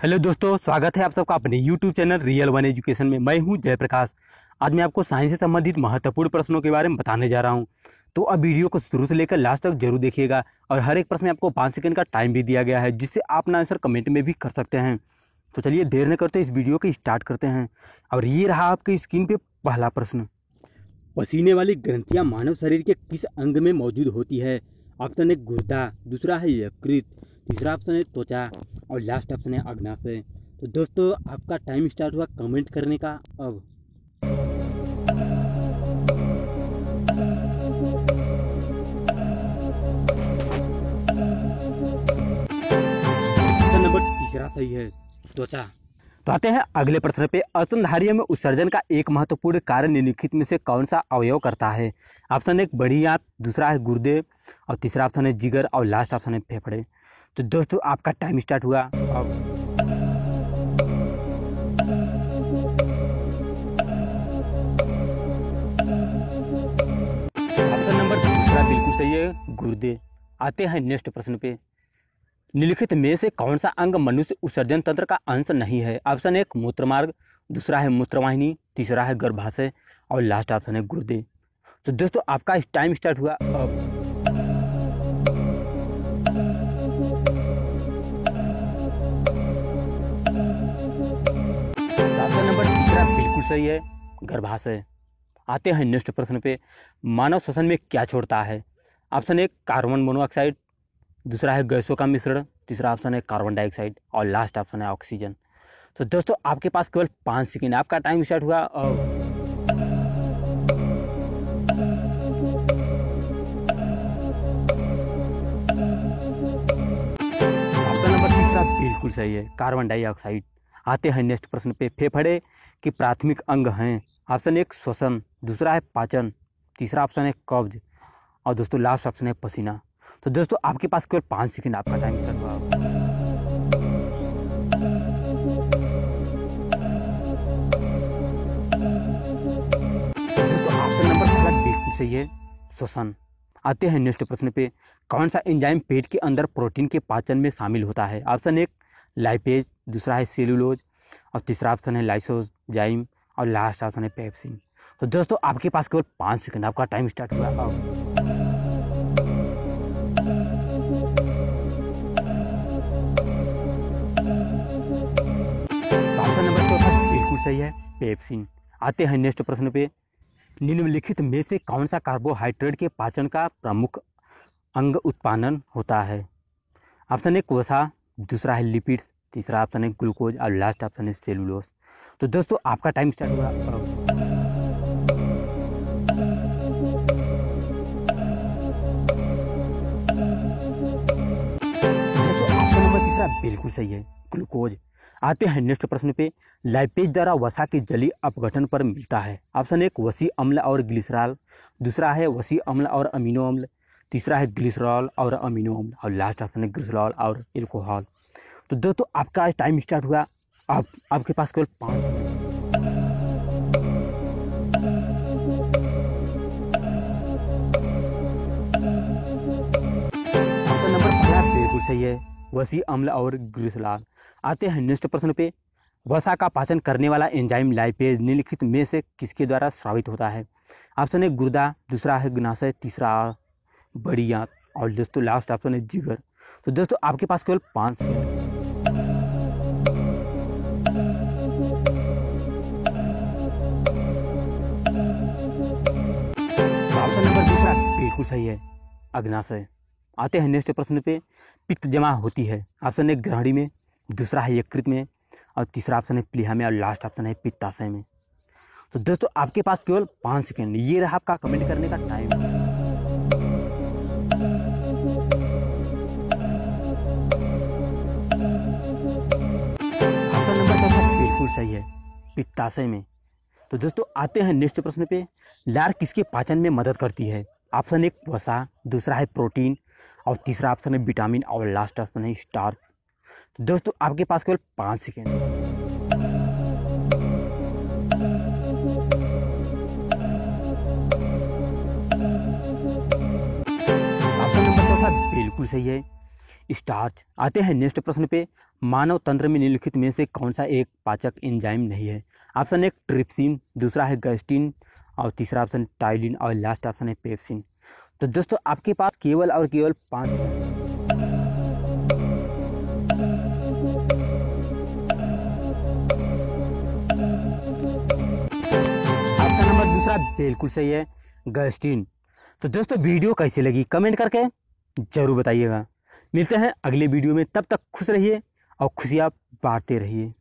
Hello दोस्तों, स्वागत है आप सबका अपने YouTube channel real one education में। मैं हूं जयप्रकाश। आज मैं आपको साइंस से संबंधित महत्वपूर्ण प्रश्नों के बारे में बताने जा रहा हूं। तो अब वीडियो को शुरू से लेकर लास्ट तक जरूर देखिएगा और हर एक प्रश्न में आपको 5 सेकंड का टाइम भी दिया गया है, जिससे आप अपना आंसर कमेंट में भी कर सकते हैं। तो चलिए देर न करते इस वीडियो को स्टार्ट करते हैं। और ये रहा आपकी स्क्रीन पर पहला प्रश्न। पसीने वाली ग्रंथियाँ मानव शरीर के किस अंग में मौजूद होती है? ऑप्शन 1 गुर्दा, दूसरा है यकृत, तीसरा ऑप्शन है त्वचा और लास्ट ऑप्शन है अग्नाशय। तो दोस्तों आपका टाइम स्टार्ट हुआ कमेंट करने का अब। ऑप्शन नंबर तीसरा सही है, त्वचा। तो आते हैं अगले प्रश्न पे। स्तनधारियों में उत्सर्जन का एक महत्वपूर्ण कार्य निम्नलिखित में से कौन सा अवयव करता है? ऑप्शन 1 बड़ी आंत, दूसरा है गुर्दे और तीसरा ऑप्शन है जिगर और लास्ट ऑप्शन है फेफड़े। तो दोस्तों आपका टाइम स्टार्ट हुआ अब। ऑप्शन नंबर दूसरा बिल्कुल सही है, गुर्दे। आते हैं नेक्स्ट प्रश्न पे। निम्नलिखित में से कौन सा अंग मनुष्य उत्सर्जन तंत्र का अंश नहीं है? ऑप्शन 1 मूत्रमार्ग, दूसरा है मूत्रवाहिनी, तीसरा है गर्भाशय और लास्ट ऑप्शन है गुर्दे। तो दोस्तों आपका टाइम स्टार्ट हुआ अब। ऑप्शन नंबर तीसरा बिल्कुल सही है, गर्भाशय। आते हैं नेक्स्ट प्रश्न पे। मानव श्वसन में क्या छोड़ता है? ऑप्शन 1 कार्बन मोनोऑक्साइड, दूसरा है गैसों का मिश्रण, तीसरा ऑप्शन है कार्बन डाइऑक्साइड और लास्ट ऑप्शन है ऑक्सीजन। तो दोस्तों आपके पास केवल 5 सेकेंड, आपका टाइम स्टार्ट हुआ अब। ऑप्शन नंबर तीसरा बिल्कुल सही है, कार्बन डाइऑक्साइड। आते हैं नेक्स्ट प्रश्न पे। फेफड़े के प्राथमिक अंग हैं? ऑप्शन 1 श्वसन, दूसरा है पाचन, तीसरा ऑप्शन है कब्ज और दोस्तों लास्ट ऑप्शन है पसीना। तो दोस्तों आपके पास केवल 5 सेकंड, आपका टाइम स्टार्ट हुआ। दोस्तों ऑप्शन नंबर पहला बिल्कुल सही है, श्वसन। आते हैं नेक्स्ट प्रश्न पे। कौन सा एंजाइम पेट के अंदर प्रोटीन के पाचन में शामिल होता है? ऑप्शन 1 लाइपेज, दूसरा है सेलुलोज और तीसरा ऑप्शन है लाइसोजाइम और लास्ट ऑप्शन है पेप्सिन। तो दोस्तों आपके पास केवल 5 सेकंड, आपका टाइम स्टार्ट हुआ अब। ऑप्शन नंबर चौथा बिल्कुल सही है, पेप्सिन। आते हैं नेक्स्ट प्रश्न पे। निम्नलिखित में से कौन सा कार्बोहाइड्रेट के पाचन का प्रमुख अंग उत्पादन होता है? ऑप्शन 1 वसा, दूसरा है लिपिड, तीसरा ऑप्शन है ग्लूकोज और लास्ट ऑप्शन है सेलुलोज। तो दोस्तों आपका टाइम स्टार्ट हुआ अब। दोस्तों ऑप्शन नंबर तीसरा बिल्कुल सही है, ग्लूकोज। आते हैं नेक्स्ट प्रश्न पे। लाइपेज द्वारा वसा के जलीय अपघटन पर मिलता है? ऑप्शन 1 वसी अम्ल और ग्लिसरॉल, दूसरा है वसी अम्ल और अमीनो अम्ल, तीसरा है ग्लिसरॉल और अमीनो अम्ल और लास्ट ऑप्शन है ग्लिसरॉल और एल्कोहल। तो दोस्तों आपका टाइम स्टार्ट हुआ अब। आपके पास केवल 5 मिनट। ऑप्शन नंबर पहला बिल्कुल सही है, वसी अम्ल और ग्लिसरॉल। आते हैं नेक्स्ट प्रश्न पे। वसा का पाचन करने वाला एंजाइम लाइपेज निम्नलिखित में से किसके द्वारा स्रावित होता है? ऑप्शन 1 गुर्दा, दूसरा है अग्नाशय, तीसरा बड़ी आंत और दोस्तों लास्ट ऑप्शन है जिगर। तो दोस्तों आपके पास केवल 5 सेकंड। ऑप्शन नंबर दूसरा बिल्कुल सही है, अग्नाशय। आते हैं नेक्स्ट प्रश्न पे। पित्त जमा होती है? ऑप्शन 1 ग्रहणी में, दूसरा है यकृत में और तीसरा ऑप्शन है प्लीहा में और लास्ट ऑप्शन है पित्ताशय में। तो दोस्तों आपके पास केवल 5 सेकंड, ये रहा आपका कमेंट करने का टाइम। ऑप्शन नंबर चौथा बिल्कुल सही है, पित्ताशय में। तो दोस्तों आते हैं नेक्स्ट प्रश्न पे। लार किसके पाचन में मदद करती है? ऑप्शन 1 वसा, दूसरा है प्रोटीन और तीसरा ऑप्शन है विटामिन और लास्ट ऑप्शन है स्टार्च। तो दोस्तों आपके पास केवल 5 सेकेंड। ऑप्शन नंबर चौथा बिल्कुल सही है, स्टार्च। आते हैं नेक्स्ट प्रश्न पे, मानव तंत्र में निम्नलिखित में से कौन सा एक पाचक एंजाइम नहीं है? ऑप्शन एक ट्रिप्सिन, दूसरा है गस्टिन, और तीसरा ऑप्शन टाइलिन, और लास्ट ऑप्शन है पेप्सिन। तो दोस्तों आपके पास केवल और केवल 5 ऑप्शन नंबर दूसरा बिल्कुल सही है, गस्टिन। तो दोस्तों वीडियो कैसी लगी कमेंट करके जरूर बताइएगा। मिलते हैं अगले वीडियो में, तब तक खुश रहिए और खुशियाँ बांटते रहिए।